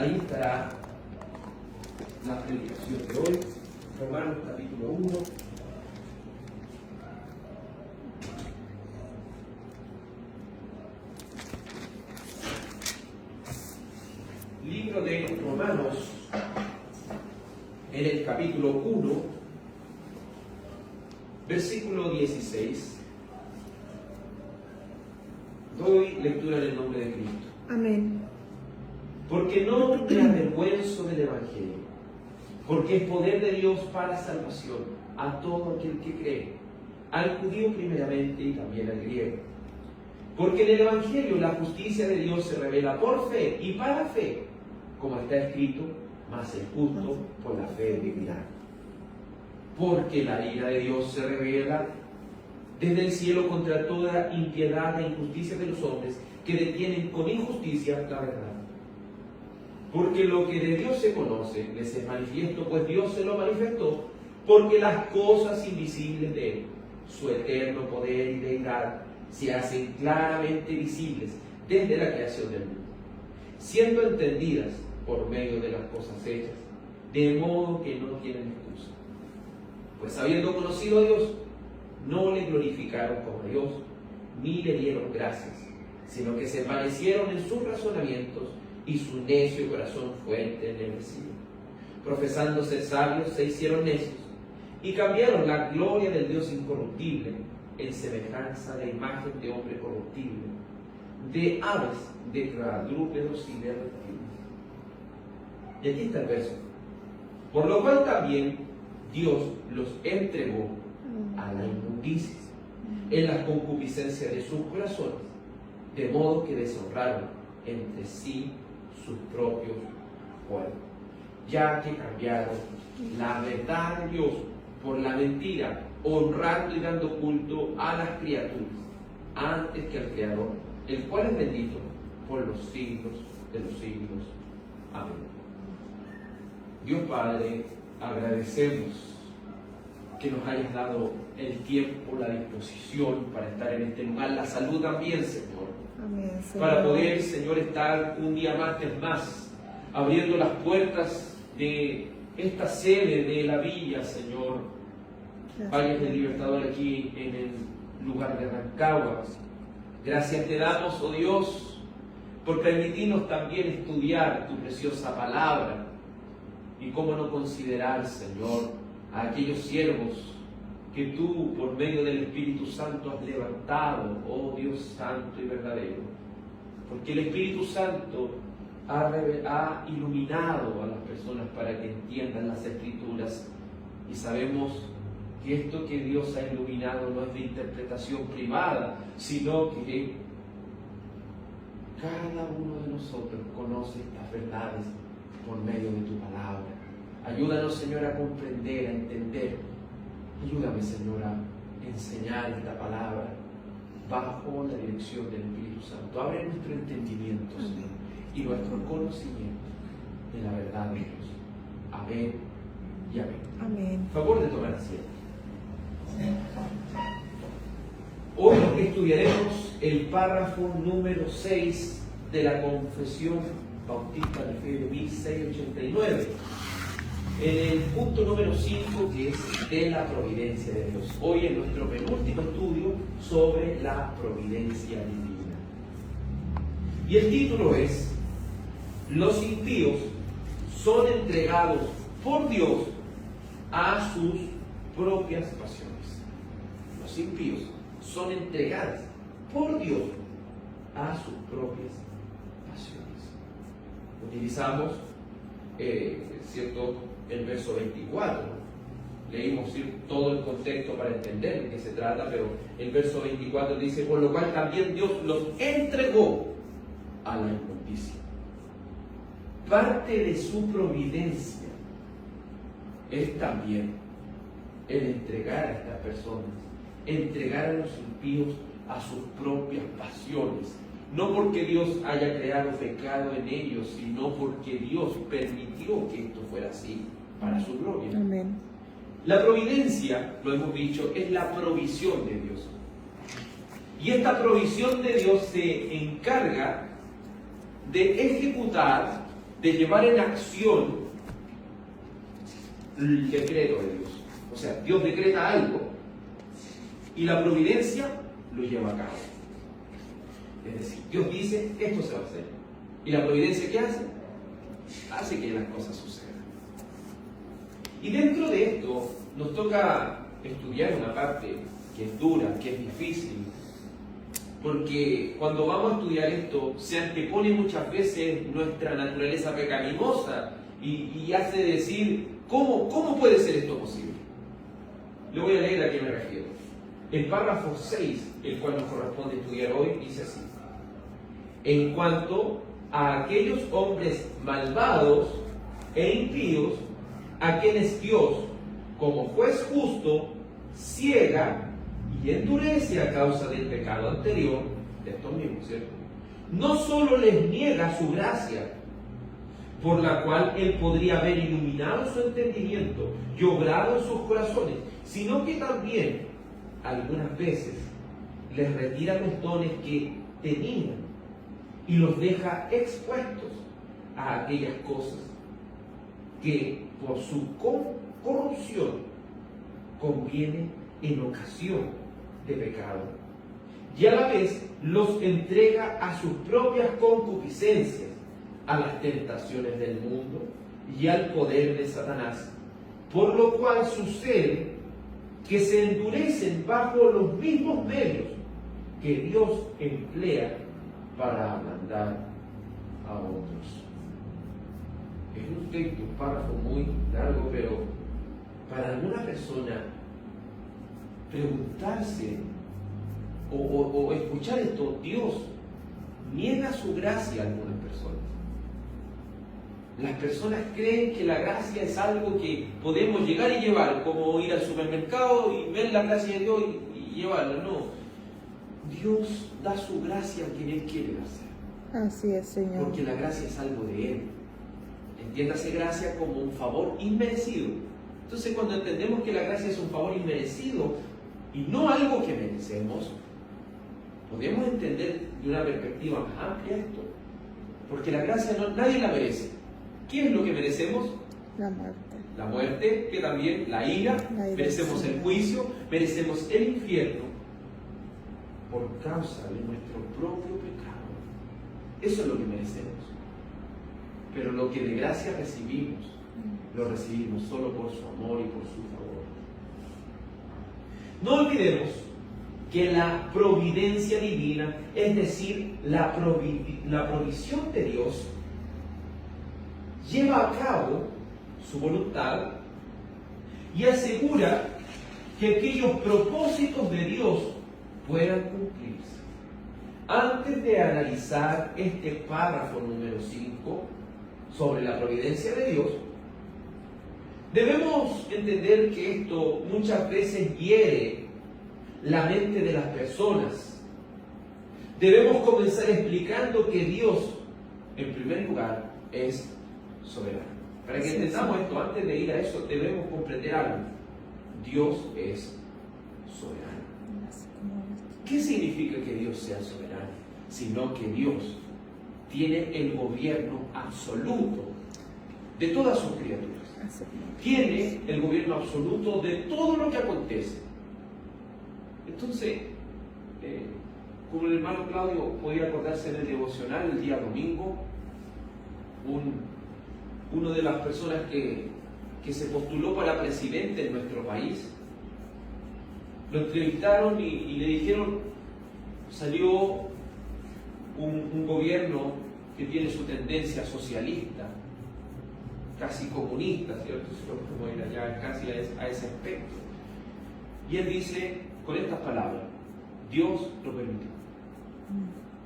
Ahí estará la predicación de hoy, Romanos capítulo 1. Libro de Romanos, en el capítulo 1, versículo 16. Doy lectura en el nombre de Cristo. Amén. Porque no me avergüenzo del Evangelio, porque es poder de Dios para salvación a todo aquel que cree, al judío primeramente y también al griego. Porque en el Evangelio la justicia de Dios se revela por fe y para fe, como está escrito, mas el justo por la fe vivirá. Porque la ira de Dios se revela desde el cielo contra toda impiedad e injusticia de los hombres que detienen con injusticia la verdad. Porque lo que de Dios se conoce les es manifiesto, pues Dios se lo manifestó, porque las cosas invisibles de Él, su eterno poder y deidad, se hacen claramente visibles desde la creación del mundo, siendo entendidas por medio de las cosas hechas, de modo que no tienen excusa. Pues habiendo conocido a Dios, no le glorificaron como a Dios, ni le dieron gracias, sino que se envanecieron en sus razonamientos, y su necio corazón fue entenebrecido. Profesando ser sabios, se hicieron necios, y cambiaron la gloria del Dios incorruptible en semejanza de imagen de hombre corruptible, de aves, de cuadrúpedos y de reptiles. Y aquí está el verso. Por lo cual también Dios los entregó a la inmundicia en las concupiscencias de sus corazones, de modo que deshonraron entre sí sus propios cuerpos, ya que cambiaron la verdad de Dios por la mentira, honrando y dando culto a las criaturas antes que al Creador, el cual es bendito por los siglos de los siglos. Amén. Dios Padre, agradecemos que nos hayas dado el tiempo, la disposición para estar en este lugar, la salud también, Señor. Amén, Señor. Para poder, Señor, estar un día más, abriendo las puertas de esta sede de la villa, Señor. Valles del Libertador aquí en el lugar de Rancagua. Gracias te damos, oh Dios, por permitirnos también estudiar tu preciosa palabra. Y cómo no considerar, Señor, a aquellos siervos que tú, por medio del Espíritu Santo, has levantado, oh Dios santo y verdadero. Porque el Espíritu Santo ha iluminado a las personas para que entiendan las Escrituras. Y sabemos que esto que Dios ha iluminado no es de interpretación privada, sino que cada uno de nosotros conoce estas verdades por medio de tu palabra. Ayúdanos, Señor, a comprender, a entender. Ayúdame, Señor, a enseñar esta palabra bajo la dirección del Espíritu Santo. Abre nuestro entendimiento, Señor, y nuestro conocimiento de la verdad de Dios. Amén y amén. Amén. Favor de tomar asiento. Hoy estudiaremos el párrafo número 6 de la Confesión Bautista de Fe de 1689. En el punto número 5, que es de la providencia de Dios. Hoy en nuestro penúltimo estudio sobre la providencia divina. Y el título es: los impíos son entregados por Dios a sus propias pasiones. Los impíos son entregados por Dios a sus propias pasiones. Utilizamos, ¿cierto?, el verso 24. Leímos todo el contexto para entender de qué se trata, pero el verso 24 dice: por lo cual también Dios los entregó a la inmundicia. Parte de su providencia es también el entregar a estas personas, entregar a los impíos a sus propias pasiones. No porque Dios haya creado pecado en ellos, sino porque Dios permitió que esto fuera así, para su gloria. Amén. La providencia, lo hemos dicho, es la provisión de Dios. Y esta provisión de Dios se encarga de ejecutar de llevar en acción el decreto de Dios. O sea, Dios decreta algo y la providencia lo lleva a cabo. Es decir, Dios dice, esto se va a hacer. ¿Y la providencia qué hace? Hace que las cosas sucedan. Y dentro de esto nos toca estudiar una parte que es dura, que es difícil, porque cuando vamos a estudiar esto se antepone muchas veces nuestra naturaleza pecaminosa y hace decir, ¿cómo puede ser esto posible? Le voy a leer a qué me refiero. El párrafo 6, el cual nos corresponde estudiar hoy, dice así: en cuanto a aquellos hombres malvados e impíos, a quienes Dios, como juez justo, ciega y endurece a causa del pecado anterior, de estos mismos, ¿cierto? No solo les niega su gracia, por la cual Él podría haber iluminado su entendimiento y obrado en sus corazones, sino que también, algunas veces, les retira los dones que tenían y los deja expuestos a aquellas cosas que por su corrupción conviene en ocasión de pecado, y a la vez los entrega a sus propias concupiscencias, a las tentaciones del mundo y al poder de Satanás, por lo cual sucede que se endurecen bajo los mismos medios que Dios emplea para mandar a otros. Es un texto, un párrafo muy largo, pero para alguna persona preguntarse o escuchar esto, Dios niega su gracia a algunas personas. Las personas creen que la gracia es algo que podemos llegar y llevar, como ir al supermercado y ver la gracia de Dios y llevarla. No, Dios da su gracia a quien Él quiere hacer. Así es, Señor. Porque la gracia es algo de Él. Entiéndase gracia como un favor inmerecido. Entonces, cuando entendemos que la gracia es un favor inmerecido y no algo que merecemos, podemos entender de una perspectiva más amplia esto. Porque la gracia nadie la merece. ¿Qué es lo que merecemos? La muerte. La muerte, que también la ira, merecemos el juicio, merecemos el infierno por causa de nuestro propio pecado. Eso es lo que merecemos. Pero lo que de gracia recibimos, lo recibimos solo por su amor y por su favor. No olvidemos que la providencia divina, es decir, la provisión de Dios, lleva a cabo su voluntad y asegura que aquellos propósitos de Dios puedan cumplirse. Antes de analizar este párrafo número 5 sobre la providencia de Dios, debemos entender que esto muchas veces hiere la mente de las personas. Debemos comenzar explicando que Dios, en primer lugar, es soberano. Para que entendamos esto, antes de ir a eso, debemos comprender algo. Dios es soberano. ¿Qué significa que Dios sea soberano? Sino que Dios tiene el gobierno absoluto de todas sus criaturas. Tiene el gobierno absoluto de todo lo que acontece. Entonces, como el hermano Claudio podía acordarse en el devocional el día domingo, una de las personas que se postuló para presidente en nuestro país, lo entrevistaron y le dijeron, salió un gobierno que tiene su tendencia socialista, casi comunista, ¿cierto? Si lo podemos ir allá casi a ese aspecto. Y él dice con estas palabras: Dios lo permitió.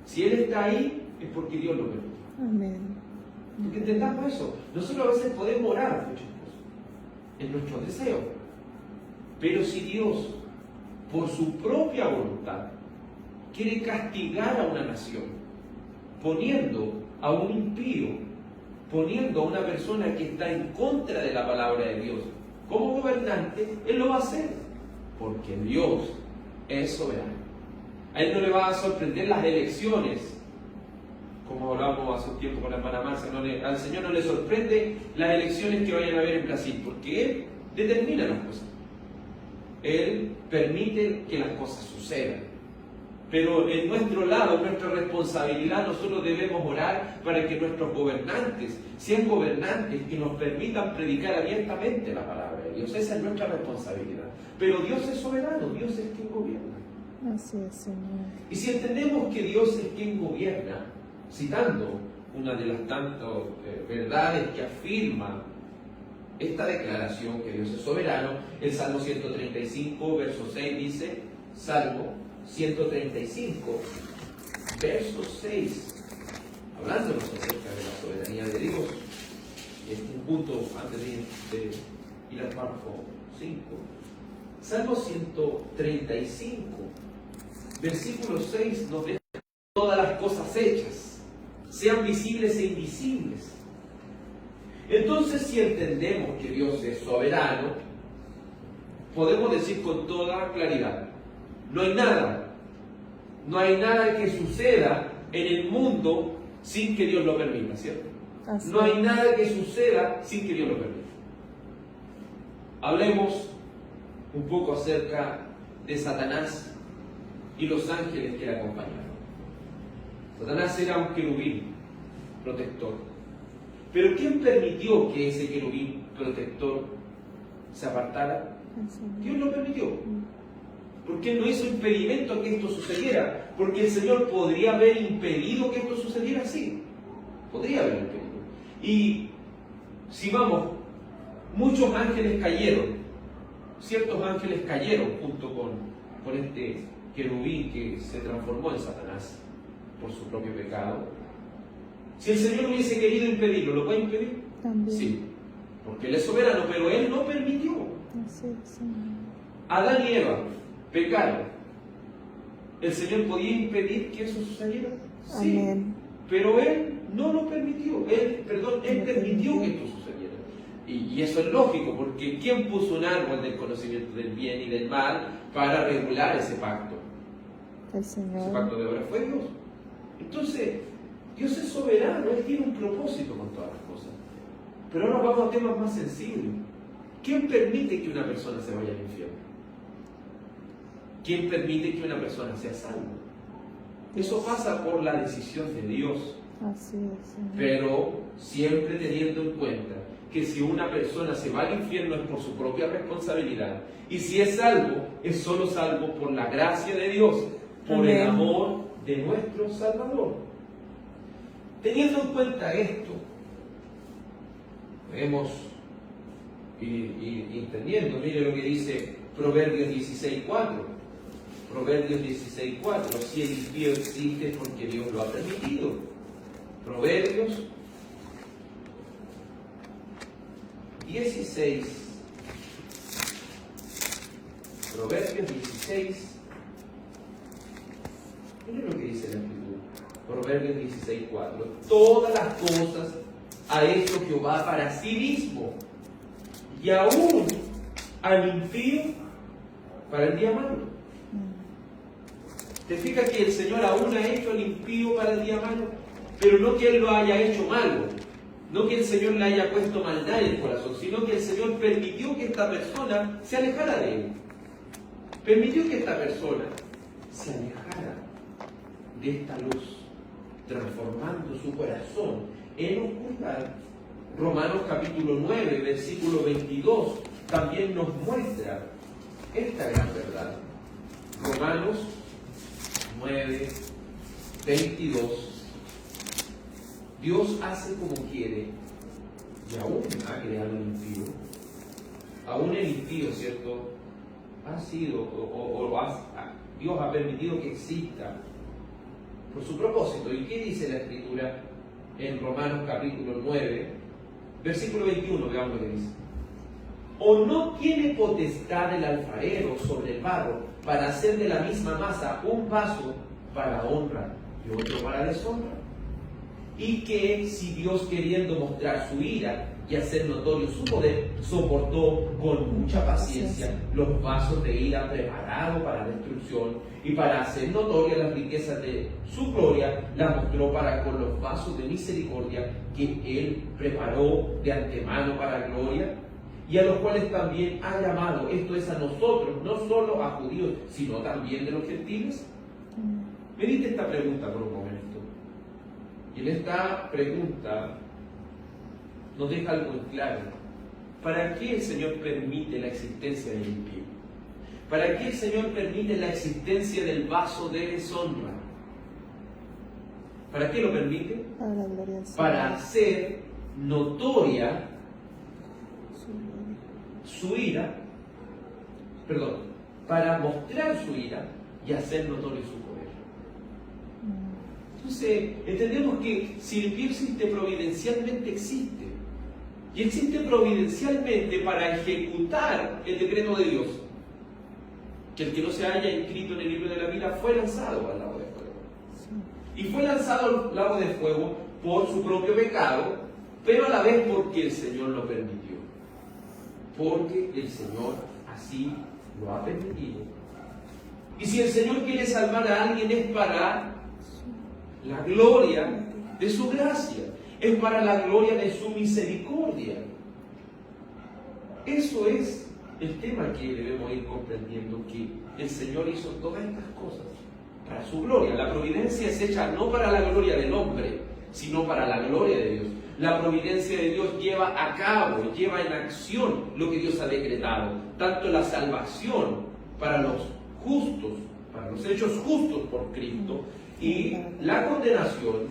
Si Él está ahí, es porque Dios lo permitió. Amén. Porque entendamos eso. Nosotros a veces podemos orar muchas cosas en nuestros deseos, pero si Dios, por su propia voluntad, quiere castigar a una nación, poniendo a un impío, poniendo a una persona que está en contra de la palabra de Dios como gobernante, Él lo va a hacer, porque Dios es soberano. A Él no le va a sorprender las elecciones como hablábamos hace un tiempo con la hermana Marcia, al Señor no le sorprende las elecciones que vayan a haber en Brasil, porque Él determina las cosas. Él permite que las cosas sucedan. Pero en nuestro lado, nuestra responsabilidad, nosotros debemos orar para que nuestros gobernantes sean gobernantes y nos permitan predicar abiertamente la palabra de Dios. Esa es nuestra responsabilidad. Pero Dios es soberano, Dios es quien gobierna. Así es, Señor. Y si entendemos que Dios es quien gobierna, citando una de las tantas verdades que afirma esta declaración que Dios es soberano, el Salmo 135, verso 6 dice, Salmo 135, verso 6, hablándonos acerca de la soberanía de Dios. Y este es un punto antes de ir al párrafo 5. Salmo 135, versículo 6 nos deja todas las cosas hechas, sean visibles e invisibles. Entonces, si entendemos que Dios es soberano, podemos decir con toda claridad, no hay nada que suceda en el mundo sin que Dios lo permita, ¿cierto? Así No hay es. nada que suceda sin que Dios lo permita. Hablemos un poco acerca de Satanás y los ángeles que le acompañaron. Satanás era un querubín protector. Pero ¿quién permitió que ese querubín protector se apartara? El Señor. Dios lo permitió. Porque Él no hizo impedimento a que esto sucediera. Porque el Señor podría haber impedido que esto sucediera así. Podría haber impedido. Y si vamos, muchos ángeles cayeron. Ciertos ángeles cayeron junto con este querubín que se transformó en Satanás por su propio pecado. Si el Señor hubiese querido impedirlo, ¿lo puede impedir? También. Sí, porque Él es soberano, pero Él no permitió. Así es, Señor. Adán y Eva pecaron. ¿El Señor podía impedir que eso sucediera? Sí. Amén. Pero Él no lo permitió. Él permitió que esto sucediera. Y eso es lógico, porque ¿quién puso un árbol del conocimiento del bien y del mal para regular ese pacto? El Ese Señor. pacto de obra fue Dios. Entonces, Dios es soberano, Él tiene un propósito con todas las cosas. Pero ahora vamos a temas más sensibles. ¿Quién permite que una persona se vaya al infierno? ¿Quién permite que una persona sea salva? Eso pasa por la decisión de Dios, Así es, Señor. pero siempre teniendo en cuenta que si una persona se va al infierno es por su propia responsabilidad, y si es salvo, es solo salvo por la gracia de Dios, por el Amén. amor de nuestro Salvador. Teniendo en cuenta esto, vemos y entendiendo, mire lo que dice Proverbios 16:4. Proverbios 16:4. Si el impío existe es porque Dios lo ha permitido. Proverbios 16. Proverbios 16. Mire lo que dice la Escritura. Proverbios 16:4. Todas las cosas ha hecho Jehová para sí mismo, y aún al impío para el día malo. ¿Te fijas que el Señor aún ha hecho al impío para el día malo? Pero no que Él lo haya hecho malo, no que el Señor le haya puesto maldad en el corazón, sino que el Señor permitió que esta persona se alejara de Él. Permitió que esta persona se alejara de esta luz, transformando su corazón en oscuridad. Romanos capítulo 9, versículo 22, también nos muestra esta gran verdad. Romanos 9, 22. Dios hace como quiere, y aún ha creado el impío. Aún el impío, ¿cierto? Ha sido, Dios ha permitido que exista por su propósito. ¿Y qué dice la Escritura en Romanos capítulo 9, versículo 21? Veamos lo que dice. ¿O no tiene potestad el alfarero sobre el barro para hacer de la misma masa un vaso para honra y otro para deshonra? y que si Dios, queriendo mostrar su ira y hacer notorio su poder, soportó con mucha paciencia los vasos de ira preparados para destrucción, y para hacer notoria las riquezas de su gloria, la mostró para con los vasos de misericordia que Él preparó de antemano para gloria, y a los cuales también ha llamado, esto es a nosotros, no solo a judíos, sino también de los gentiles. Medite esta pregunta por un momento. Y en esta pregunta nos deja algo muy claro. ¿Para qué el Señor permite la existencia del impío? ¿Para qué el Señor permite la existencia del vaso de deshonra? ¿Para qué lo permite? Para la gloria del Señor. Para hacer notoria su ira, para mostrar su ira y hacer notorio su poder. Entonces, entendemos que si el impío existe providencialmente, existe. Y existe providencialmente para ejecutar el decreto de Dios. Que el que no se haya inscrito en el libro de la vida fue lanzado al lago de fuego. Sí. Y fue lanzado al lago de fuego por su propio pecado, pero a la vez porque el Señor lo permitió. Porque el Señor así lo ha permitido. Y si el Señor quiere salvar a alguien, es para la gloria de su gracia, es para la gloria de su misericordia. Eso es el tema que debemos ir comprendiendo, que el Señor hizo todas estas cosas para su gloria. La providencia es hecha no para la gloria del hombre, sino para la gloria de Dios. La providencia de Dios lleva a cabo, lleva en acción lo que Dios ha decretado, tanto la salvación para los justos, para los hechos justos por Cristo, y la condenación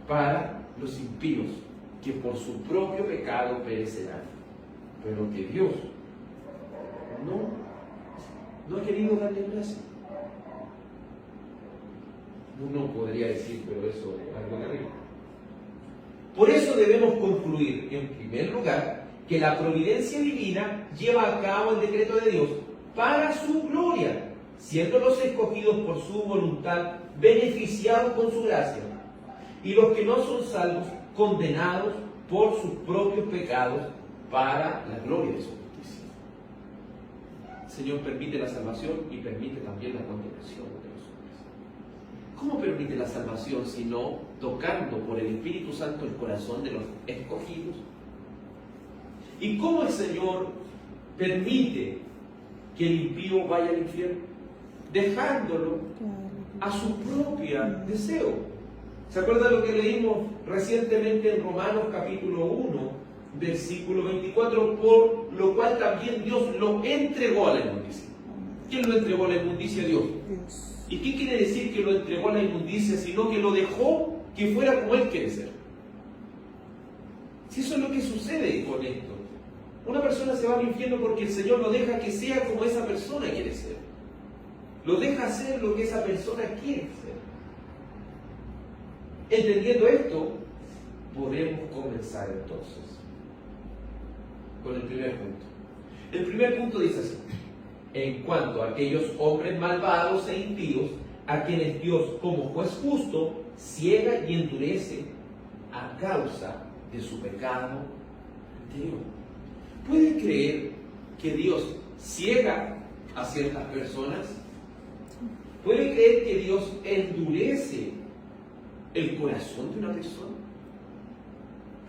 para los impíos, que por su propio pecado perecerán. Pero que Dios no ha querido darle gracia. Uno podría decir, pero eso es algo terrible. Por eso debemos concluir, en primer lugar, que la providencia divina lleva a cabo el decreto de Dios para su gloria, siendo los escogidos por su voluntad beneficiados con su gracia, y los que no son salvos condenados por sus propios pecados para la gloria de su justicia. El Señor permite la salvación y permite también la condenación de los hombres. ¿Cómo permite la salvación si no tocando por el Espíritu Santo el corazón de los escogidos? ¿Y cómo el Señor permite que el impío vaya al infierno? Dejándolo a su propio deseo. ¿Se acuerdan lo que leímos recientemente en Romanos capítulo 1, versículo 24? Por lo cual también Dios lo entregó a la inmundicia. ¿Quién lo entregó a la inmundicia? Dios. ¿Y qué quiere decir que lo entregó a la inmundicia? Sino que lo dejó que fuera como Él quiere ser. Si eso es lo que sucede con esto. Una persona se va al infierno porque el Señor lo deja que sea como esa persona quiere ser. Lo deja hacer lo que esa persona quiere hacer. Entendiendo esto, podemos comenzar entonces con el primer punto. El primer punto dice así: en cuanto a aquellos hombres malvados e impíos, a quienes Dios, como juez justo, ciega y endurece a causa de su pecado anterior. ¿Puede creer que Dios ciega a ciertas personas? ¿Puede creer que Dios endurece el corazón de una persona?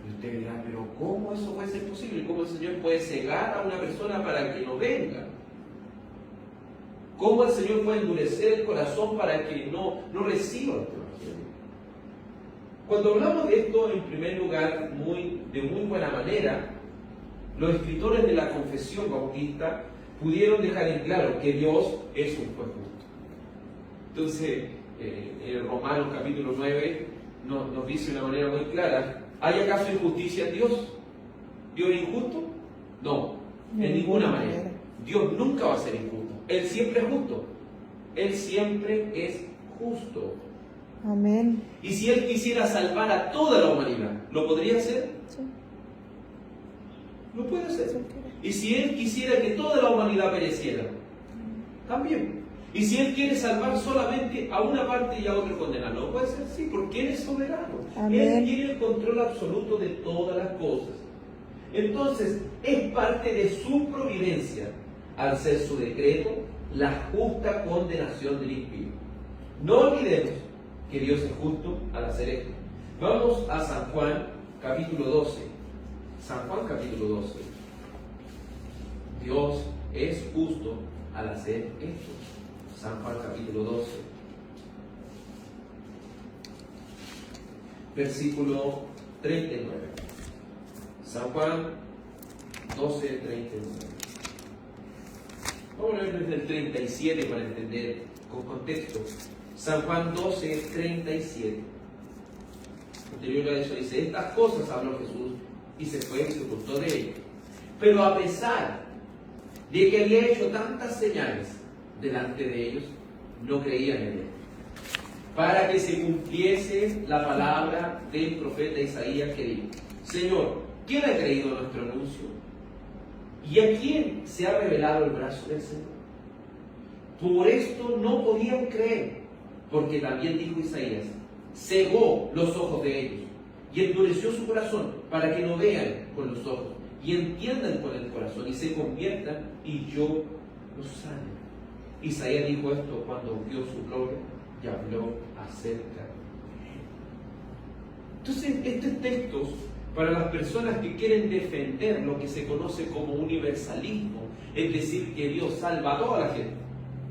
Y usted dirá, pero ¿cómo eso puede ser posible? ¿Cómo el Señor puede cegar a una persona para que no venga? ¿Cómo el Señor puede endurecer el corazón para que no reciba el Evangelio? Cuando hablamos de esto, en primer lugar, de muy buena manera, los escritores de la confesión bautista pudieron dejar en claro que Dios es un juez justo. Entonces, en Romanos capítulo 9 nos dice de una manera muy clara: ¿hay acaso injusticia en Dios? ¿Dios es injusto? No, en ninguna manera. Dios nunca va a ser injusto. Él siempre es justo. Él siempre es justo. Amén. Y si Él quisiera salvar a toda la humanidad, ¿lo podría hacer? Sí. Lo puede hacer. Sí. Y si Él quisiera que toda la humanidad pereciera, también. Y si Él quiere salvar solamente a una parte y a otra condenar, no puede ser así, porque Él es soberano. Amén. Él tiene el control absoluto de todas las cosas. Entonces, es parte de su providencia, al ser su decreto, la justa condenación del impío. No olvidemos que Dios es justo al hacer esto. Vamos a San Juan, capítulo 12. San Juan, capítulo 12. Dios es justo al hacer esto. San Juan, capítulo 12. Versículo 39. San Juan 12, 39. Vamos a leer desde el 37 para entender con contexto. San Juan 12, 37. Anterior a eso dice: estas cosas habló Jesús y se fue y se ocultó de ellos. Pero a pesar de que había hecho tantas señales delante de ellos, no creían en él. Para que se cumpliese la palabra del profeta Isaías, que dijo: Señor, ¿quién ha creído nuestro anuncio? ¿Y a quién se ha revelado el brazo del Señor? Por esto no podían creer, porque también dijo Isaías: cegó los ojos de ellos y endureció su corazón, para que no vean con los ojos y entiendan con el corazón y se conviertan y yo los sane. Isaías dijo esto cuando vio su gloria y habló acerca de él. Entonces, estos textos, para las personas que quieren defender lo que se conoce como universalismo, es decir, que Dios salva a toda la gente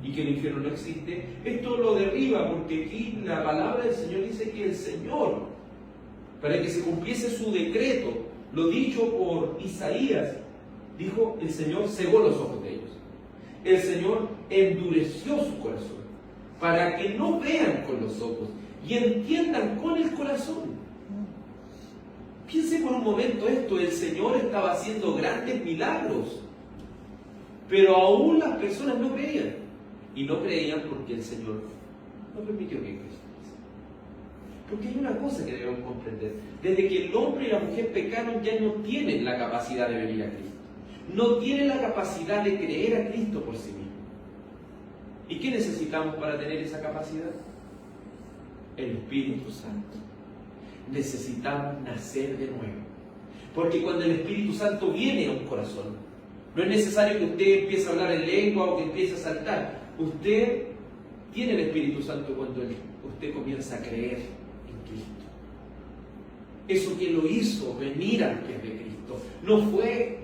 y que el infierno no existe, esto lo derriba, porque aquí la palabra del Señor dice que el Señor, para que se cumpliese su decreto, lo dicho por Isaías, dijo: el Señor cegó los ojos de ellos. El Señor endureció su corazón, para que no vean con los ojos y entiendan con el corazón. Piense por un momento esto: el Señor estaba haciendo grandes milagros, pero aún las personas no creían. Y no creían porque el Señor no permitió que Cristo hiciera. Porque hay una cosa que debemos comprender: desde que el hombre y la mujer pecaron, ya no tienen la capacidad de venir a Cristo. No tienen la capacidad de creer a Cristo por sí mismos. ¿Y qué necesitamos para tener esa capacidad? El Espíritu Santo. Necesitamos nacer de nuevo. Porque cuando el Espíritu Santo viene a un corazón, no es necesario que usted empiece a hablar en lengua o que empiece a saltar. Usted tiene el Espíritu Santo cuando usted comienza a creer en Cristo. Eso que lo hizo venir antes de Cristo no fue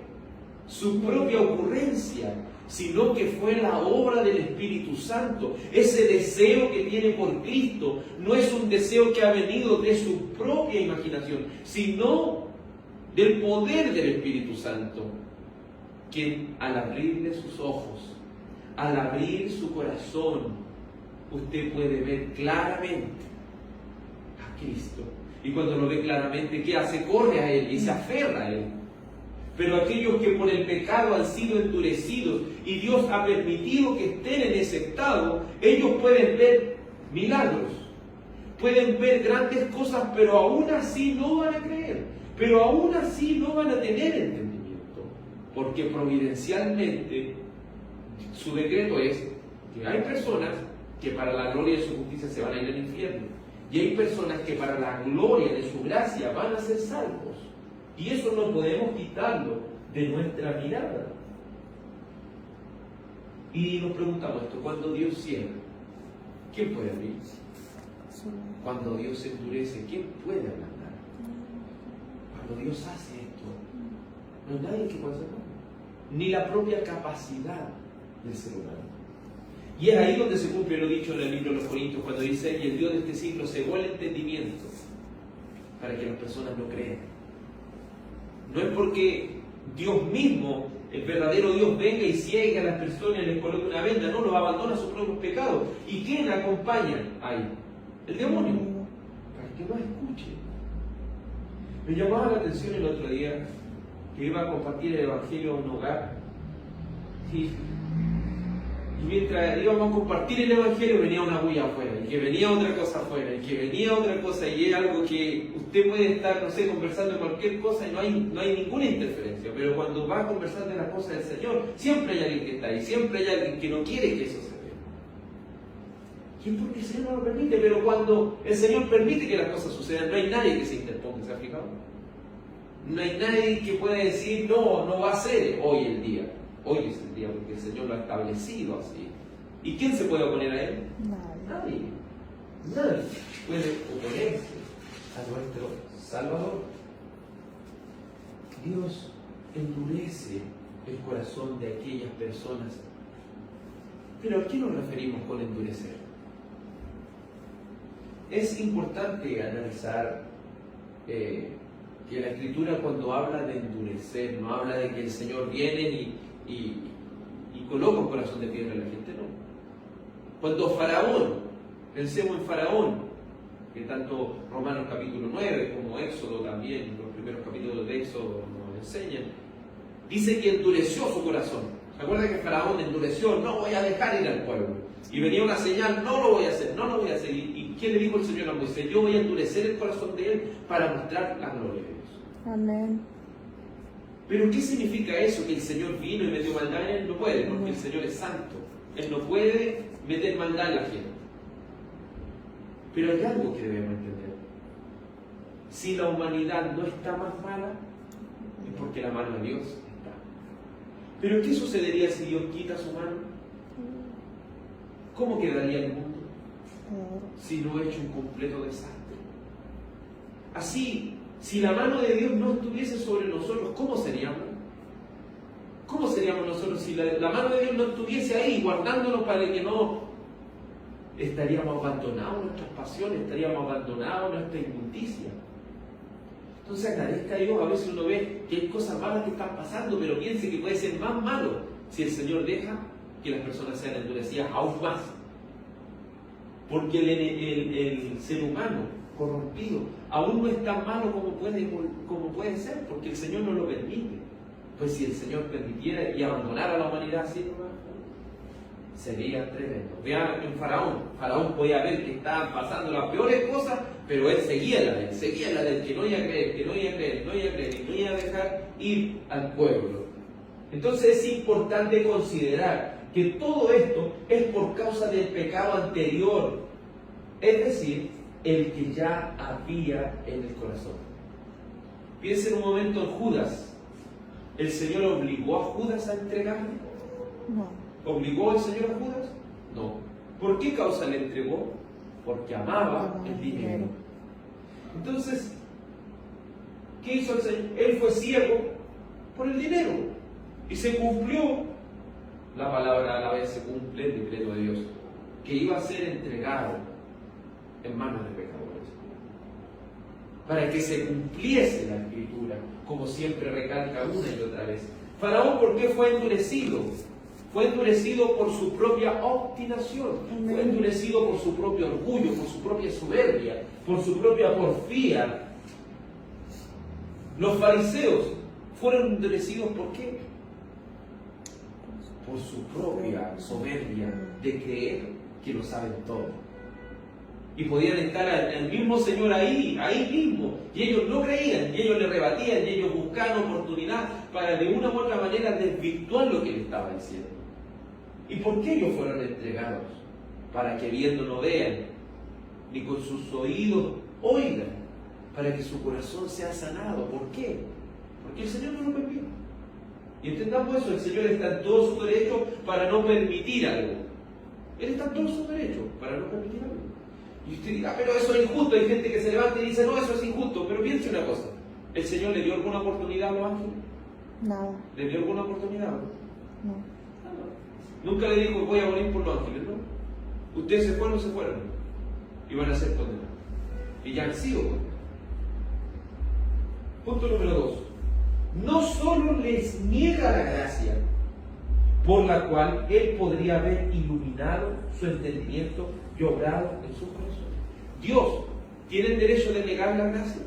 su propia ocurrencia, sino que fue la obra del Espíritu Santo. Ese deseo que tiene por Cristo no es un deseo que ha venido de su propia imaginación, sino del poder del Espíritu Santo, quien al abrirle sus ojos, al abrir su corazón, usted puede ver claramente a Cristo. Y cuando lo ve claramente, ¿qué hace? Corre a Él y se aferra a Él. Pero aquellos que por el pecado han sido endurecidos y Dios ha permitido que estén en ese estado, ellos pueden ver milagros, pueden ver grandes cosas, pero aún así no van a creer, pero aún así no van a tener entendimiento, porque providencialmente su decreto es que hay personas que para la gloria de su justicia se van a ir al infierno, y hay personas que para la gloria de su gracia van a ser salvos. Y eso no podemos quitarlo de nuestra mirada. Y nos preguntamos esto: cuando Dios cierra, ¿quién puede abrir? Cuando Dios endurece, ¿quién puede ablandar? Cuando Dios hace esto, no hay nadie que pueda hacerlo, ni la propia capacidad del ser humano. Y es ahí donde se cumple lo dicho en el libro de los Corintios, cuando dice: y el Dios de este siglo cegó el entendimiento para que las personas no crean. No es porque Dios mismo, el verdadero Dios, venga y ciegue a las personas y les coloque una venda, no, los abandona a sus propios pecados. ¿Y quién acompaña ahí? El demonio, para que no escuche. Me llamaba la atención el otro día que iba a compartir el Evangelio a un hogar, y mientras íbamos a compartir el Evangelio venía una bulla afuera, y que venía otra cosa afuera, y que venía otra cosa, y es algo que usted puede estar, no sé, conversando de cualquier cosa y no hay ninguna interferencia, pero cuando va a conversar de las cosas del Señor, siempre hay alguien que está ahí, siempre hay alguien que no quiere que eso se vea. ¿Quién? Porque el Señor no lo permite, pero cuando el Señor permite que las cosas sucedan, no hay nadie que se interponga, ¿se ha fijado? No hay nadie que pueda decir, no, no va a ser hoy el día. Hoy es el día porque el Señor lo ha establecido así. ¿Y quién se puede oponer a Él? Nadie. Nadie puede oponerse a nuestro Salvador. Dios endurece el corazón de aquellas personas. Pero ¿a qué nos referimos con endurecer? Es importante analizar que la Escritura, cuando habla de endurecer, no habla de que el Señor viene y coloca un corazón de piedra en la gente, no. Cuando Faraón, pensemos en Faraón, que tanto Romanos capítulo 9 como Éxodo también, los primeros capítulos de Éxodo nos enseñan, dice que endureció su corazón. ¿Se acuerdan que Faraón endureció? No voy a dejar ir al pueblo. Y venía una señal, no lo voy a hacer, no lo voy a hacer. ¿Y quién le dijo el Señor a Moisés? Yo voy a endurecer el corazón de él para mostrar la gloria de Dios. Amén. ¿Pero qué significa eso? ¿Que el Señor vino y metió maldad en él? No puede, porque el Señor es santo. Él no puede meter maldad en la gente. Pero hay algo que debemos entender. Si la humanidad no está más mala, es porque la mano de Dios está. Pero ¿qué sucedería si Dios quita su mano? ¿Cómo quedaría el mundo? Si no he hecho un completo desastre. Así, si la mano de Dios no estuviese sobre nosotros, ¿cómo seríamos? ¿Cómo seríamos nosotros si la mano de Dios no estuviese ahí, guardándonos para que no estaríamos abandonados nuestras pasiones, estaríamos abandonados nuestra inmundicia? Entonces agradezca a Dios. A veces uno ve que hay cosas malas que están pasando, pero piense que puede ser más malo si el Señor deja que las personas sean endurecidas aún más. Porque el ser humano corrompido aún no es tan malo como puede ser, porque el Señor no lo permite. Pues si el Señor permitiera y abandonara a la humanidad así, sería tremendo. Vean en Faraón. Faraón podía ver que estaban pasando las peores cosas, pero él seguía la ley, que no iba a creer, que no iba a creer, no iba a creer, y no iba a dejar ir al pueblo. Entonces es importante considerar que todo esto es por causa del pecado anterior, es decir, el que ya había en el corazón. Piensen un momento en Judas. ¿El Señor obligó a Judas a entregarle? No. ¿Obligó el Señor a Judas? No. ¿Por qué causa le entregó? Porque amaba el dinero. Entonces, ¿qué hizo el Señor? Él fue ciego por el dinero. Y se cumplió, la palabra a la vez se cumple el decreto de Dios, que iba a ser entregado en manos de pecadores. Para que se cumpliese la Escritura, como siempre recalca una y otra vez. Faraón, ¿por qué fue endurecido? Fue endurecido por su propia obstinación. Amén. Fue endurecido por su propio orgullo, por su propia soberbia, por su propia porfía. Los fariseos fueron endurecidos, ¿por qué? Por su propia soberbia de creer que lo saben todo. Y podían estar el mismo Señor ahí mismo, y ellos no creían, y ellos le rebatían, y ellos buscaban oportunidad para de una u otra manera desvirtuar lo que le estaba diciendo. ¿Y por qué ellos fueron entregados? Para que viendo no vean, ni con sus oídos oigan, para que su corazón sea sanado. ¿Por qué? Porque el Señor no lo permite. Y entendamos eso, el Señor está en todo su derecho para no permitir algo. Él está en todo su derecho para no permitir algo. Y usted dirá, pero eso es injusto. Hay gente que se levanta y dice, no, eso es injusto. Pero piense una cosa, ¿el Señor le dio alguna oportunidad a los ángeles? Nada. ¿Le dio alguna oportunidad? No. Nunca le dijo, voy a morir por los ángeles, ¿no? Ustedes se fueron, y van a ser condenados. Y ya han sido condenados. Punto número 2. No solo les niega la gracia, por la cual Él podría haber iluminado su entendimiento y obrado en sus corazones. Dios tiene el derecho de negar la gracia.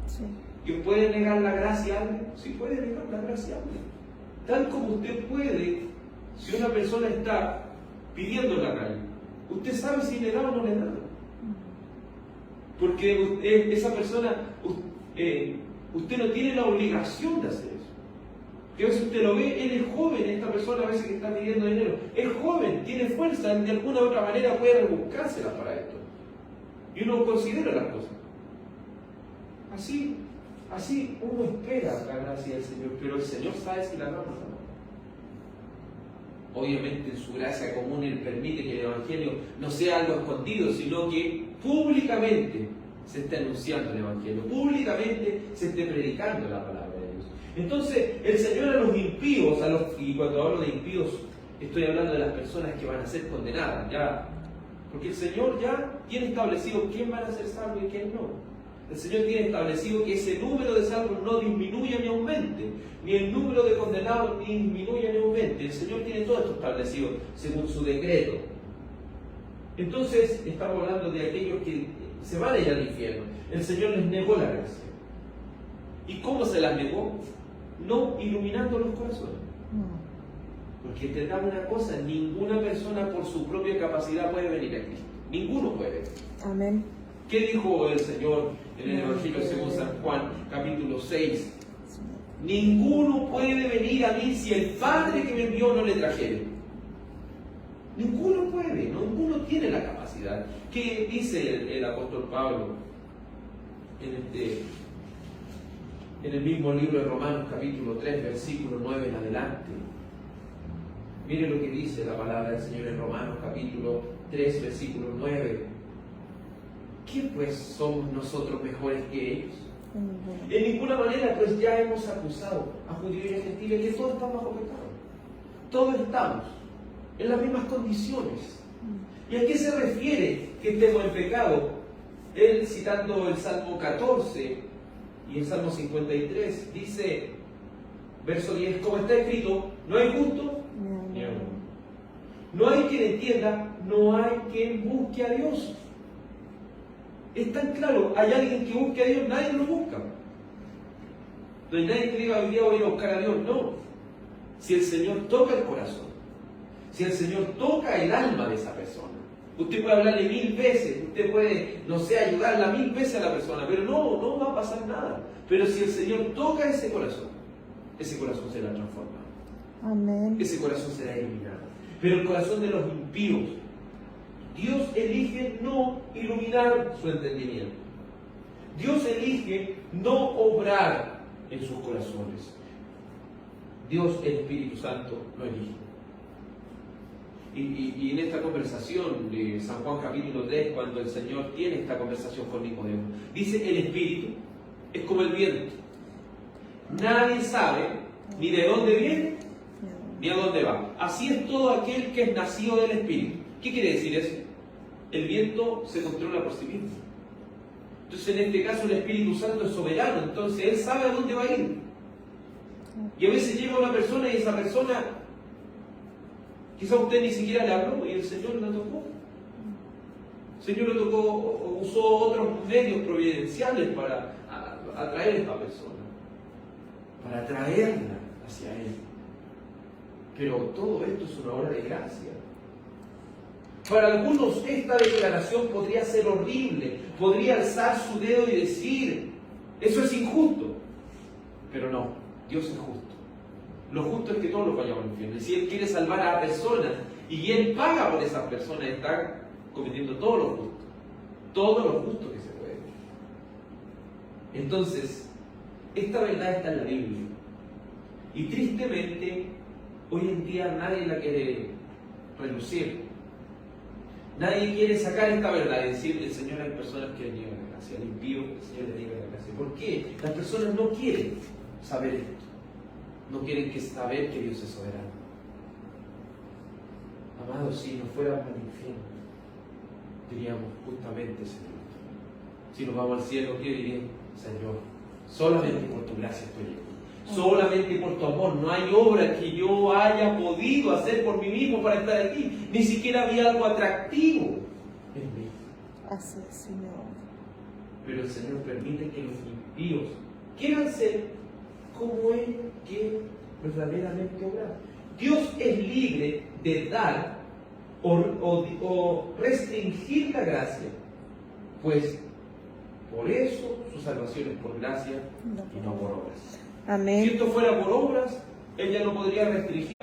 Sí. ¿Y puede negar la gracia a alguien? Sí, puede negar la gracia a alguien. Tal como usted puede, si una persona está pidiendo en la calle, usted sabe si le da o no le da. Porque esa persona, usted no tiene la obligación de hacer eso. Que a veces usted lo ve, él es joven, esta persona a veces que está pidiendo dinero, es joven, tiene fuerza, de alguna u otra manera puede rebuscárselas para esto. Y uno considera las cosas. Así uno espera la gracia del Señor, pero el Señor sabe si la damos o no. Obviamente en su gracia común Él permite que el Evangelio no sea algo escondido, sino que públicamente se esté anunciando el Evangelio, públicamente se esté predicando la palabra de Dios. Entonces el Señor a los impíos, y cuando hablo de impíos estoy hablando de las personas que van a ser condenadas, ya, porque el Señor ya tiene establecido quién van a ser salvos y quién no. El Señor tiene establecido que ese número de salvos no disminuya ni aumente, ni el número de condenados ni disminuya ni aumente. El Señor tiene todo esto establecido según su decreto. Entonces, estamos hablando de aquellos que se van a ir al infierno. El Señor les negó la gracia. ¿Y cómo se las negó? No iluminando los corazones. Porque entendamos una cosa, ninguna persona por su propia capacidad puede venir a Cristo. Ninguno puede. Amén. ¿Qué dijo el Señor en el Evangelio según San Juan, capítulo 6? Ninguno puede venir a mí si el Padre que me envió no le trajere. Ninguno puede, ninguno tiene la capacidad. ¿Qué dice el apóstol Pablo en el mismo libro de Romanos, capítulo 3, versículo 9 en adelante? Mire lo que dice la palabra del Señor en Romanos, capítulo 3, versículo 9. ¿Qué pues somos nosotros mejores que ellos? En ninguna manera, pues ya hemos acusado a judíos y a gentiles que todos estamos bajo pecado. Todos estamos en las mismas condiciones. ¿Y a qué se refiere que estemos en pecado? Él, citando el Salmo 14 y el Salmo 53, dice, verso 10, como está escrito, no hay justo ni uno. No hay quien entienda, no hay quien busque a Dios. Es tan claro, hay alguien que busque a Dios, nadie lo busca. No hay nadie que diga hoy día voy a buscar a Dios, no. Si el Señor toca el corazón, si el Señor toca el alma de esa persona, usted puede hablarle 1000 veces, usted puede, no sé, ayudarla 1000 veces a la persona, pero no va a pasar nada. Pero si el Señor toca ese corazón será transformado. Amén. Ese corazón será eliminado. Pero el corazón de los impíos, Dios elige no iluminar su entendimiento. Dios elige no obrar en sus corazones. Dios, el Espíritu Santo, lo elige. Y en esta conversación de San Juan capítulo 3, cuando el Señor tiene esta conversación con Nicodemo, dice: el Espíritu es como el viento. Nadie sabe ni de dónde viene ni a dónde va. Así es todo aquel que es nacido del Espíritu. ¿Qué quiere decir eso? El viento se controla por sí mismo. Entonces, en este caso, el Espíritu Santo es soberano. Entonces, Él sabe a dónde va a ir. Y a veces llega una persona y esa persona, quizá usted ni siquiera le habló y el Señor la tocó. El Señor lo tocó, usó otros medios providenciales para atraer a esta persona, para atraerla hacia Él. Pero todo esto es una obra de gracia. Para algunos esta declaración podría ser horrible, podría alzar su dedo y decir, eso es injusto. Pero no, Dios es justo. Lo justo es que todos los vayamos al infierno. Y si Él quiere salvar a personas y Él paga por esas personas, está cometiendo todo lo justo que se puede. Entonces, esta verdad está en la Biblia. Y tristemente, hoy en día nadie la quiere relucir. Nadie quiere sacar esta verdad y decir, el Señor, hay personas que le niegan la gracia, al impío el Señor le niega la gracia. ¿Por qué? Las personas no quieren saber esto. No quieren saber que Dios es soberano. Amados, si nos fuéramos al infierno, diríamos justamente, Señor. Si nos vamos al cielo, ¿qué diríamos? Señor, solamente por tu gracia estoy aquí. Solamente por tu amor. No hay obra que yo haya podido hacer por mí mismo para estar aquí. Ni siquiera había algo atractivo en mí. Así es, Señor. Pero el Señor permite que los impíos quieran ser como Él quiere verdaderamente obrar. Dios es libre de dar o restringir la gracia, pues por eso su salvación es por gracia y no por obras. Amén. Si esto fuera por obras, Ella no podría restringir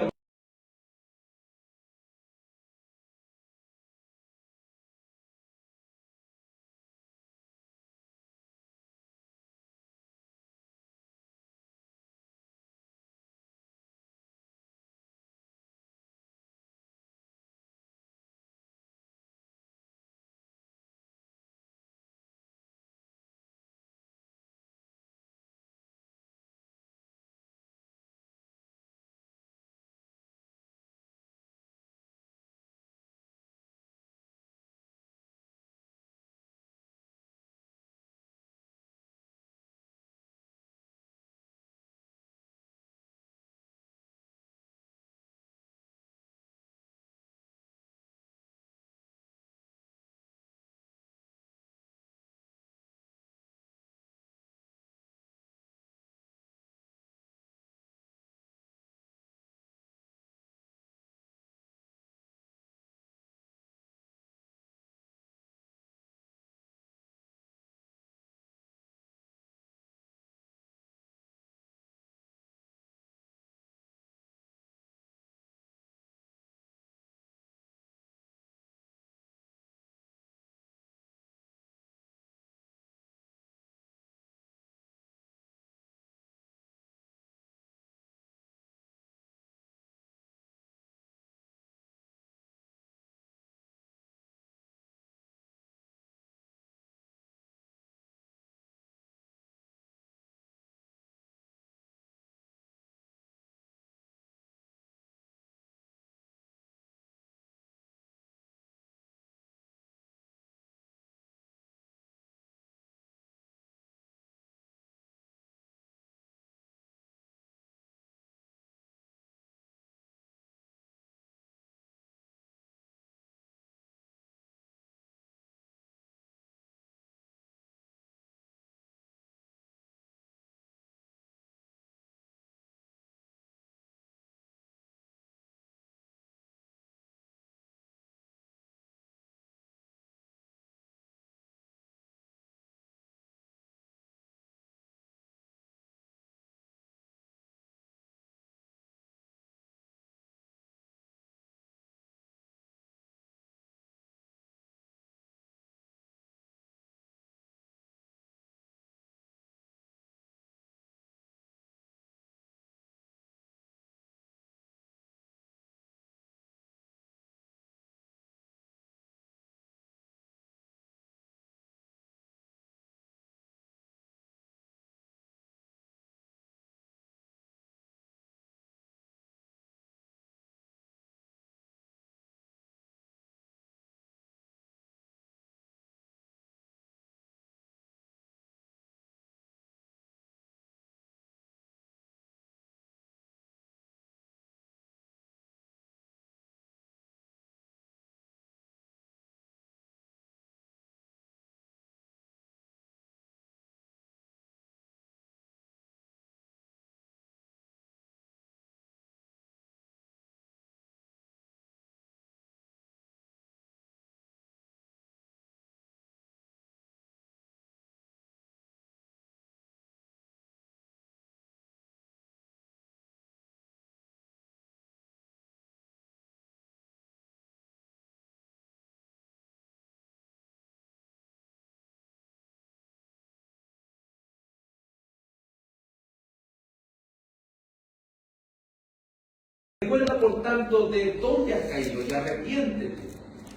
Recuerda, por tanto, de dónde has caído y arrepiéntete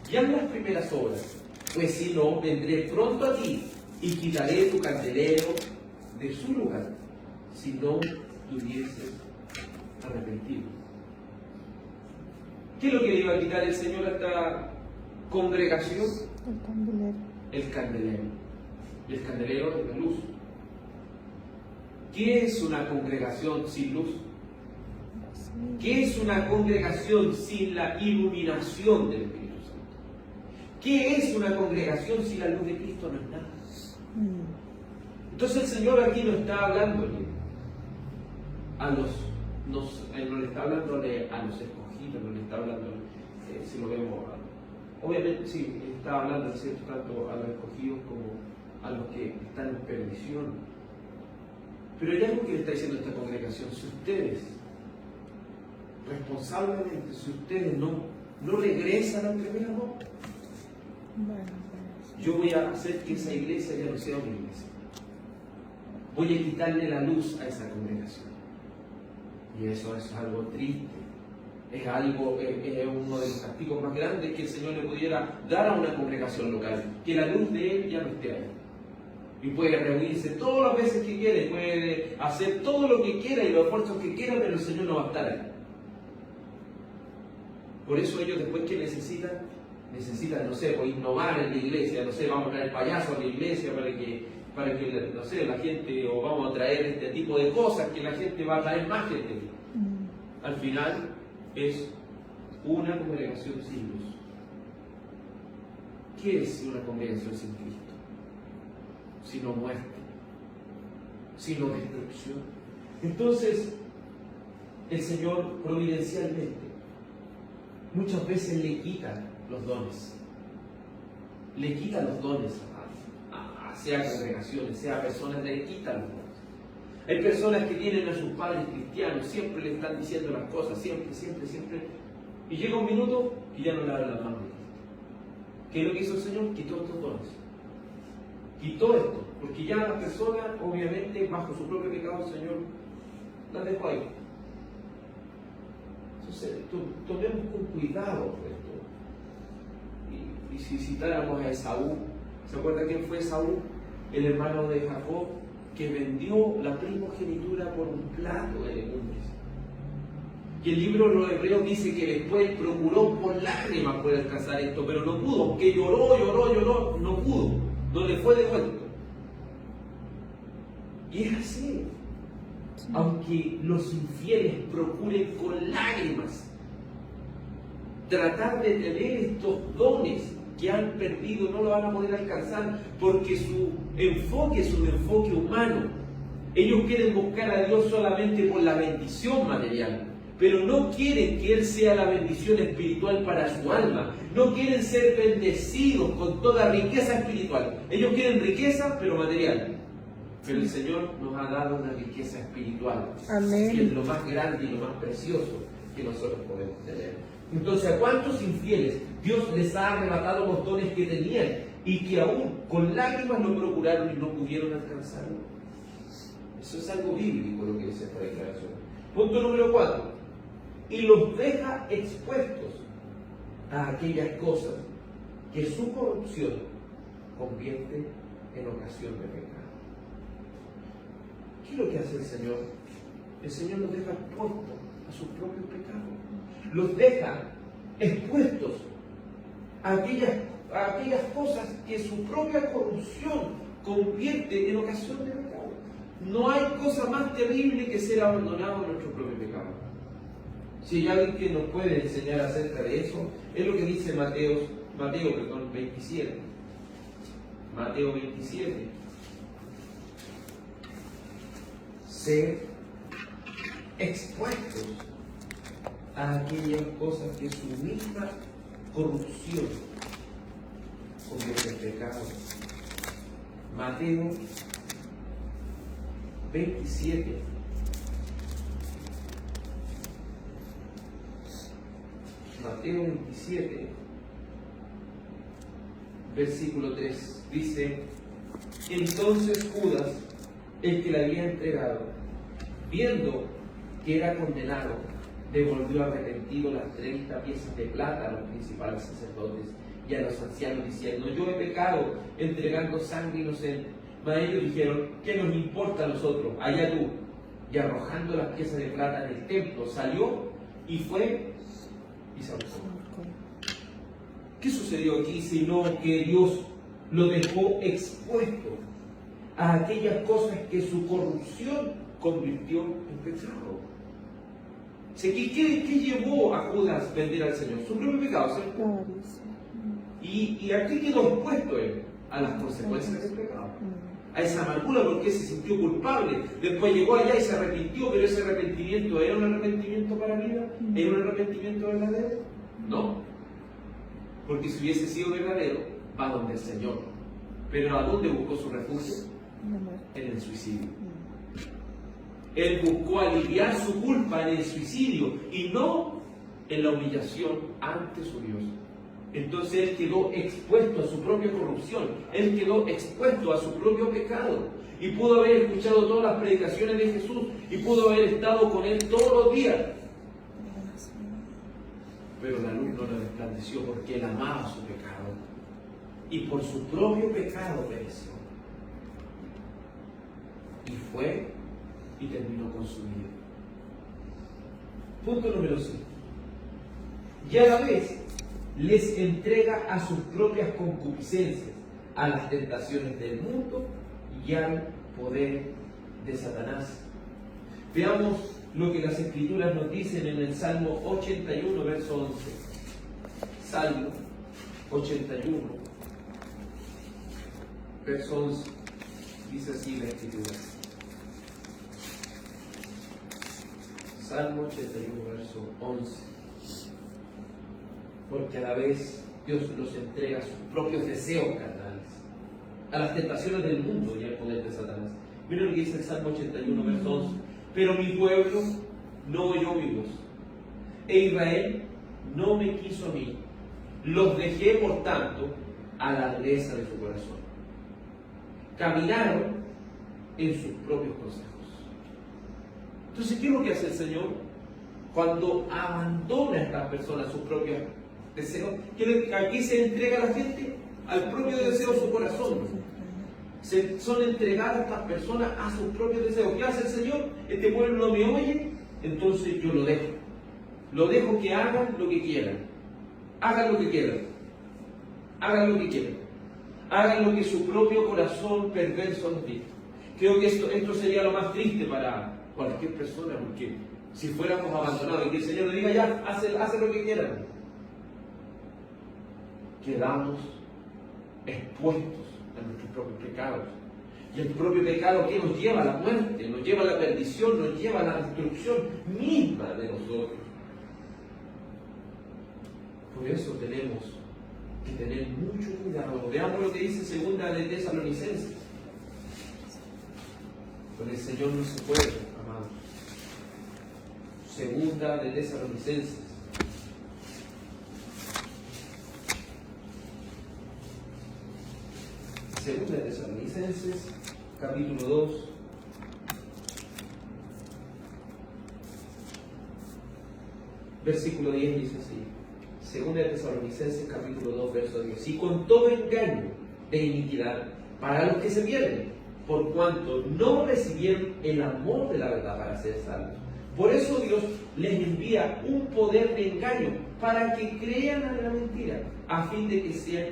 y haz las primeras obras, pues si no, vendré pronto a ti y quitaré tu candelero de su lugar, si no te hubieses arrepentido. ¿Qué es lo que le iba a quitar el Señor a esta congregación? El candelero. El candelero. Y el candelero es la luz. ¿Qué es una congregación sin luz? ¿Qué es una congregación sin la iluminación del Espíritu Santo? ¿Qué es una congregación sin la luz de Cristo? No es nada. Entonces el Señor aquí no está hablándole a los, no le está hablándole a los escogidos, no le está hablando, si lo vemos, obviamente sí, está hablando en cierto tanto a los escogidos como a los que están en perdición. Pero hay algo que le está diciendo esta congregación: si ustedes responsablemente, si ustedes no regresan al primer amor, yo voy a hacer que esa iglesia ya no sea una iglesia. Voy a quitarle la luz a esa congregación. Y eso es algo triste. Es uno de los castigos más grandes que el Señor le pudiera dar a una congregación local. Que la luz de Él ya no esté ahí. Y puede reunirse todas las veces que quiere, puede hacer todo lo que quiera y los esfuerzos que quiera, pero el Señor no va a estar ahí. Por eso ellos después que necesitan, no sé, pues innovar en la iglesia, no sé, vamos a traer payasos a la iglesia para que, no sé, la gente, o vamos a traer este tipo de cosas que la gente va a traer más gente. Al final es una congregación sin luz. ¿Qué es una congregación sin Cristo? Sino muerte, sino destrucción. Entonces, el Señor providencialmente muchas veces le quita los dones. Le quita los dones sea congregaciones, sea personas, le quitan los dones. Hay personas que tienen a sus padres cristianos, siempre le están diciendo las cosas, siempre, y llega un minuto y ya no le abren las manos de Cristo. ¿Qué es lo que hizo el Señor? Quitó estos dones. Quitó esto, porque ya la persona, obviamente, bajo su propio pecado, el Señor la dejó ahí. Entonces, tomemos con cuidado por esto. Y si citáramos a Esaú, ¿se acuerda quién fue Esaú? El hermano de Jacob, que vendió la primogenitura por un plato de legumbres. Y el libro de los Hebreos dice que después procuró por lágrimas poder alcanzar esto, pero no pudo, que lloró, no pudo, no le fue devuelto. Y es así. Sí. Aunque los infieles procuren con lágrimas tratar de tener estos dones que han perdido, no lo van a poder alcanzar, porque su enfoque es un enfoque humano. Ellos quieren buscar a Dios solamente por la bendición material, pero no quieren que Él sea la bendición espiritual para su alma. No quieren ser bendecidos con toda riqueza espiritual. Ellos quieren riqueza, pero material. Pero el Señor nos ha dado una riqueza espiritual. Amén. Que es lo más grande y lo más precioso que nosotros podemos tener. Entonces, ¿a cuántos infieles Dios les ha arrebatado los dones que tenían y que aún con lágrimas lo procuraron y no pudieron alcanzarlo? Eso es algo bíblico lo que dice esta declaración. Punto número 4. Y los deja expuestos a aquellas cosas que su corrupción convierte en ocasión de pecado. ¿Qué es lo que hace el Señor? El Señor los deja expuestos a sus propios pecados. Los deja expuestos a aquellas cosas que su propia corrupción convierte en ocasión de pecado. No hay cosa más terrible que ser abandonado en nuestro propio pecado. Si hay alguien que nos puede enseñar acerca de eso, es lo que dice Mateo 27. Mateo 27. Ser expuestos a aquellas cosas que su misma corrupción convierte en pecado. Mateo 27. Mateo 27, versículo 3, dice: entonces Judas, el que le había entregado, viendo que era condenado, devolvió arrepentido las 30 piezas de plata a los principales sacerdotes y a los ancianos, diciendo: yo he pecado entregando sangre inocente. Mas ellos dijeron: ¿qué nos importa a nosotros? Allá tú. Y arrojando las piezas de plata en el templo, salió y fue y se ahorcó. ¿Qué sucedió aquí? Sino que Dios lo dejó expuesto a aquellas cosas que su corrupción convirtió en pecado. ¿Qué llevó a Judas a vender al Señor? Su propio pecado, ¿cierto? Y aquí quedó expuesto él a las consecuencias del pecado, a esa amargura, porque se sintió culpable. Después llegó allá y se arrepintió, pero ese arrepentimiento ¿era un arrepentimiento para vida? ¿Era un arrepentimiento verdadero? No, porque si hubiese sido verdadero, va donde el Señor. Pero ¿a dónde buscó su refugio? En el suicidio. Él buscó aliviar su culpa en el suicidio y no en la humillación ante su Dios. Entonces Él quedó expuesto a su propia corrupción, Él quedó expuesto a su propio pecado y pudo haber escuchado todas las predicaciones de Jesús y pudo haber estado con Él todos los días. Pero la luz no le resplandeció porque Él amaba su pecado y por su propio pecado pereció. Y fue y terminó con su vida. Punto número 5. Y a la vez les entrega a sus propias concupiscencias, a las tentaciones del mundo y al poder de Satanás. Veamos lo que las Escrituras nos dicen en el Salmo 81, verso 11. Salmo 81, verso 11. Dice así la Escritura. Salmo 81, verso 11. Porque a la vez Dios nos entrega a sus propios deseos carnales, a las tentaciones del mundo y al poder de Satanás. Miren lo que dice el Salmo 81, verso 11. Pero mi pueblo no oyó mi voz, e Israel no me quiso a mí. Los dejé, por tanto, a la dureza de su corazón. Caminaron en sus propios consejos. Entonces, ¿qué es lo que hace el Señor? Cuando abandona a estas personas sus propios deseos, que aquí se entrega a la gente al propio deseo de su corazón. Son entregadas estas personas a sus propios deseos. ¿Qué hace el Señor? Este pueblo no me oye, entonces yo lo dejo. Lo dejo que hagan lo que quieran. Hagan lo que quieran. Hagan lo que quieran. Hagan lo que su propio corazón perverso les diga. Creo que esto sería lo más triste para cualquier persona, porque si fuéramos abandonados y que el Señor le diga ya, hace lo que quieran, quedamos expuestos a nuestros propios pecados. Y el propio pecado que nos lleva a la muerte, nos lleva a la perdición, nos lleva a la destrucción misma de nosotros. Por eso tenemos que tener mucho cuidado. Veamos lo que dice segunda de Tesalonicenses. Con el Señor no se puede, amados. Segunda de Tesalonicenses. Segunda de Tesalonicenses, capítulo 2. Versículo 10 dice así. Segunda de Tesalonicenses, capítulo 2, verso 10. Y con todo engaño de iniquidad para los que se pierden, por cuanto no recibieron el amor de la verdad para ser salvos. Por eso Dios les envía un poder de engaño para que crean a la mentira, a fin de que sean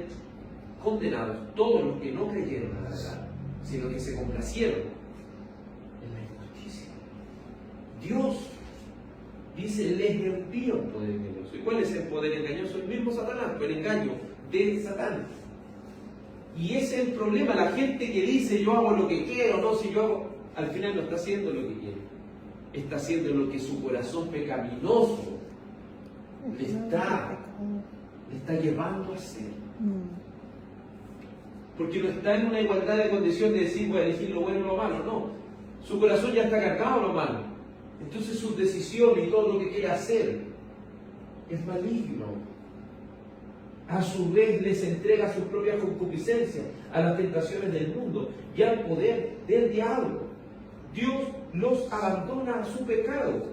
condenados todos los que no creyeron a la verdad, sino que se complacieron en la injusticia. Dios dice, les envía un poder engañoso. ¿Y cuál es el poder engañoso? El mismo Satanás, el engaño de Satán. Y ese es el problema. La gente que dice yo hago lo que quiero, no, si yo hago, al final no está haciendo lo que quiere. Está haciendo lo que su corazón pecaminoso le está llevando a hacer. Porque no está en una igualdad de condición de decir voy a elegir lo bueno y lo malo, no. Su corazón ya está cargado a lo malo. Entonces sus decisiones y todo lo que quiere hacer es maligno. A su vez les entrega sus propias concupiscencias, a las tentaciones del mundo y al poder del diablo. Dios los abandona a su pecado,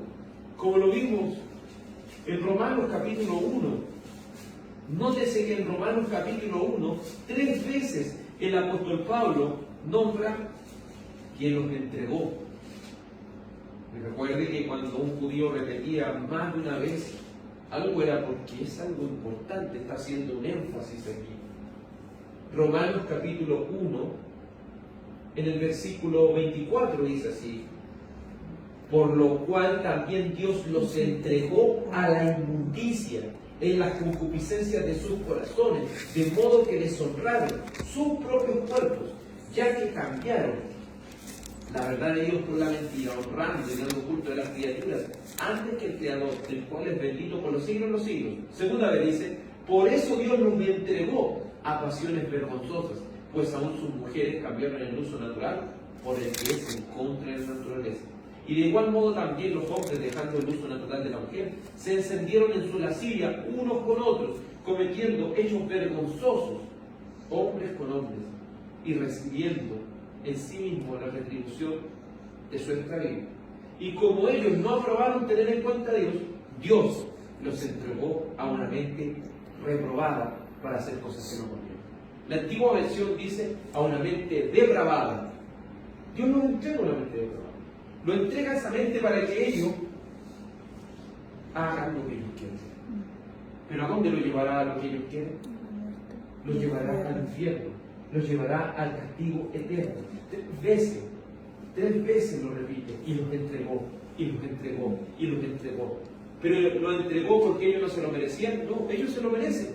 como lo vimos en Romanos capítulo 1. Nótese que en Romanos capítulo 1, 3 veces el apóstol Pablo nombra quien los entregó. Y recuerde que cuando un judío repetía más de una vez algo era porque es algo importante, está haciendo un énfasis aquí. Romanos capítulo 1, en el versículo 24 dice así: por lo cual también Dios los entregó a la inmundicia en las concupiscencias de sus corazones, de modo que deshonraron sus propios cuerpos, ya que cambiaron la verdad de Dios por la mentira, honrando y dando culto a las criaturas antes que el Creador, del cual es bendito por los siglos de los siglos. Segunda vez dice, por eso Dios los entregó a pasiones vergonzosas, pues aún sus mujeres cambiaron el uso natural por el que es en contra de la naturaleza. Y de igual modo también los hombres, dejando el uso natural de la mujer, se encendieron en su lascivia unos con otros, cometiendo hechos vergonzosos, hombres con hombres, y recibiendo en sí mismo la retribución de su extravío. Y como ellos no aprobaron tener en cuenta a Dios, Dios los entregó a una mente reprobada para hacer cosas que no convienen. La antigua versión dice a una mente depravada. Dios no entrega una mente depravada. Lo entrega a esa mente para que ellos hagan lo que ellos quieren. ¿Pero a dónde lo llevará a lo que ellos quieren? Lo llevará al infierno. Lo llevará al castigo eterno. 3 veces lo repite, y los entregó, y los entregó, y los entregó. Pero lo entregó porque ellos no se lo merecían. No, ellos se lo merecen,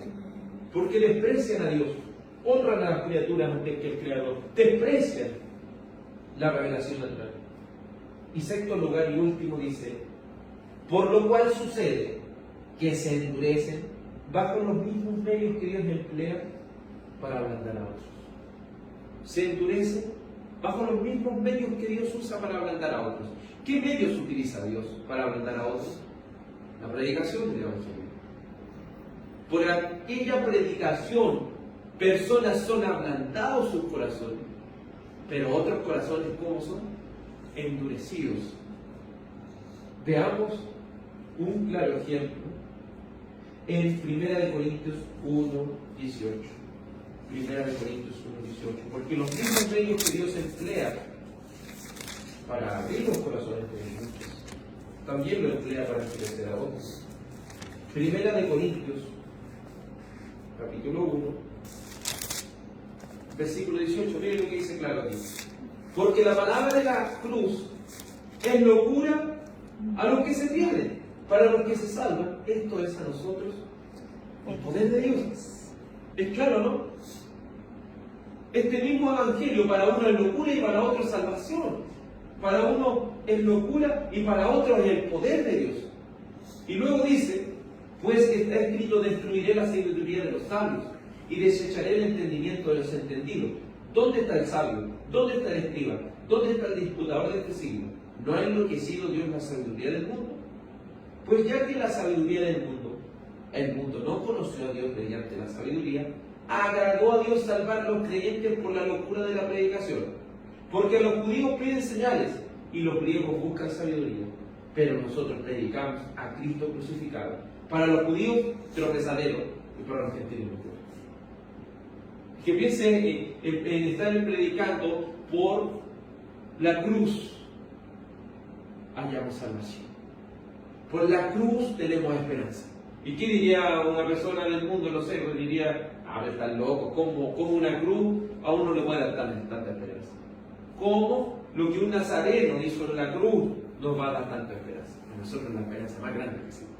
porque desprecian a Dios, honran a las criaturas antes que el Creador, desprecian la revelación natural. Y sexto lugar y último dice, por lo cual sucede que se endurecen bajo los mismos medios que Dios emplea para ablandar a otros. Se endurecen bajo los mismos medios que Dios usa para ablandar a otros. ¿Qué medios utiliza Dios para ablandar a otros? La predicación del Evangelio. Por aquella predicación, personas son ablandados sus corazones, pero otros corazones, ¿cómo son? Endurecidos. Veamos un claro ejemplo en 1 Corintios 1:18. 1 Corintios 1:18. Porque los mismos medios que Dios emplea para abrir los corazones de muchos, también lo emplea para endurecer a otros. 1 Corintios, capítulo 1, versículo 18. Miren lo que dice claro aquí. Porque la palabra de la cruz es locura a los que se pierden, para los que se salvan, esto es a nosotros el poder de Dios. Es claro, ¿no? Este mismo evangelio para uno es locura y para otro es salvación. Para uno es locura y para otro es el poder de Dios. Y luego dice, pues está escrito, destruiré la sabiduría de los sabios y desecharé el entendimiento de los entendidos. ¿Dónde está el sabio? ¿Dónde está el escriba? ¿Dónde está el disputador de este siglo? ¿No ha enloquecido Dios la sabiduría del mundo? Pues ya que la sabiduría del mundo, el mundo no conoció a Dios mediante la sabiduría, agradó a Dios salvar a los creyentes por la locura de la predicación. Porque a los judíos piden señales y los griegos buscan sabiduría. Pero nosotros predicamos a Cristo crucificado. Para los judíos, tropezadero, y para los gentiles, locura. Que piense en estar predicando por la cruz, hallamos salvación. Por la cruz tenemos esperanza. ¿Y qué diría una persona del mundo? No sé, pues diría, están locos, ¿cómo una cruz a uno le puede dar tanta esperanza? ¿Cómo lo que un nazareno hizo en la cruz nos va a dar tanta esperanza? A nosotros la esperanza más grande que existe.